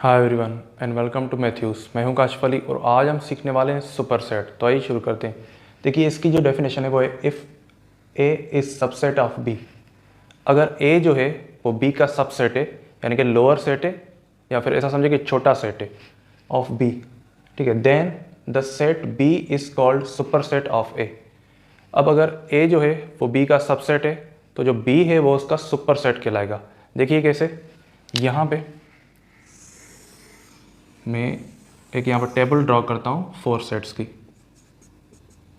Hi everyone and welcome to Mathews. मैं हूं काशिफ अली और आज हम सीखने वाले हैं सुपरसेट। तो आइए शुरू करते हैं। देखिए इसकी जो डेफिनेशन है वो है if A is subset of B. अगर ए जो है वो बी का सबसेट है, यानी कि लोअर सेट है, या फिर ऐसा समझे कि छोटा सेट है ऑफ बी, ठीक है, then the set B is called superset of A. अब अगर ए जो है वो बी का सबसेट है तो जो बी है वो उसका सुपरसेट कहलाएगा। देखिए कैसे, यहाँ पे मैं एक यहाँ पर टेबल ड्रॉ करता हूँ 4 सेट्स की।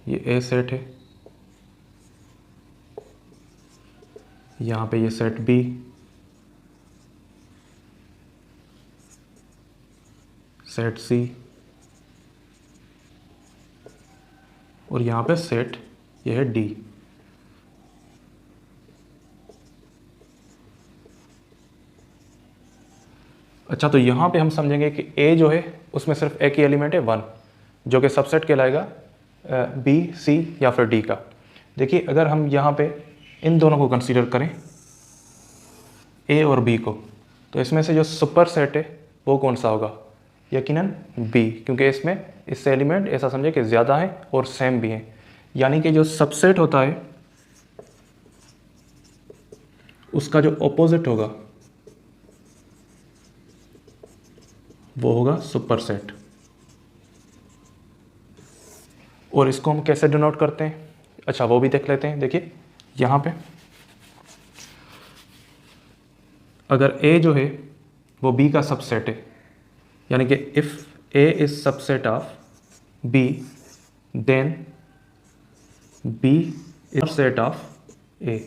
ये ए सेट है, यहाँ पे ये सेट बी, सेट सी, और यहाँ पे सेट ये है डी। अच्छा, तो यहाँ पे हम समझेंगे कि ए जो है उसमें सिर्फ एक ही एलिमेंट है 1, जो कि सबसेट कहलाएगा बी, सी या फिर डी का। देखिए अगर हम यहाँ पे इन दोनों को कंसीडर करें, ए और बी को, तो इसमें से जो सुपर सेट है वो कौन सा होगा? यकीनन बी, क्योंकि इसमें इससे एलिमेंट ऐसा समझे कि ज़्यादा है और सेम भी हैं। यानी कि जो सबसेट होता है उसका जो ऑपोजिट होगा वो होगा सुपरसेट। और इसको हम कैसे डिनोट करते हैं, अच्छा वो भी देख लेते हैं। देखिए यहाँ पे अगर ए जो है वो बी का सबसेट है, यानी कि if A is subset of B then B is set of A.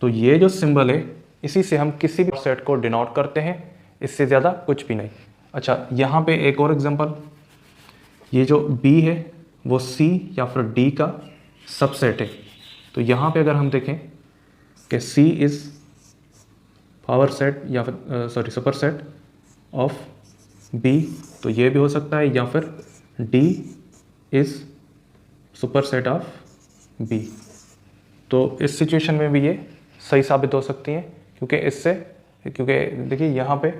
तो ये जो सिंबल है इसी से हम किसी भी सेट को डिनोट करते हैं, इससे ज़्यादा कुछ भी नहीं। अच्छा, यहाँ पे एक और एग्जांपल, ये जो बी है वो सी या फिर डी का सबसेट है। तो यहाँ पे अगर हम देखें कि सी इज़ पावर सेट या फिर सुपर सेट ऑफ बी, तो ये भी हो सकता है, या फिर D is super of B. तो इस सिचुएशन में भी ये सही साबित हो सकती हैं, क्योंकि देखिए यहाँ पे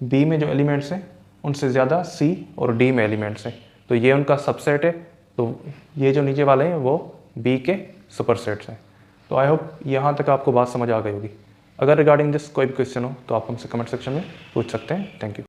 बी में जो एलिमेंट्स हैं उनसे ज़्यादा सी और डी में एलिमेंट्स हैं, तो ये उनका सबसेट है। तो ये जो नीचे वाले हैं वो बी के सुपरसेट्स हैं। तो आई होप यहाँ तक आपको बात समझ आ गई होगी। अगर रिगार्डिंग दिस कोई भी क्वेश्चन हो तो आप हमसे कमेंट सेक्शन में पूछ सकते हैं। Thank you.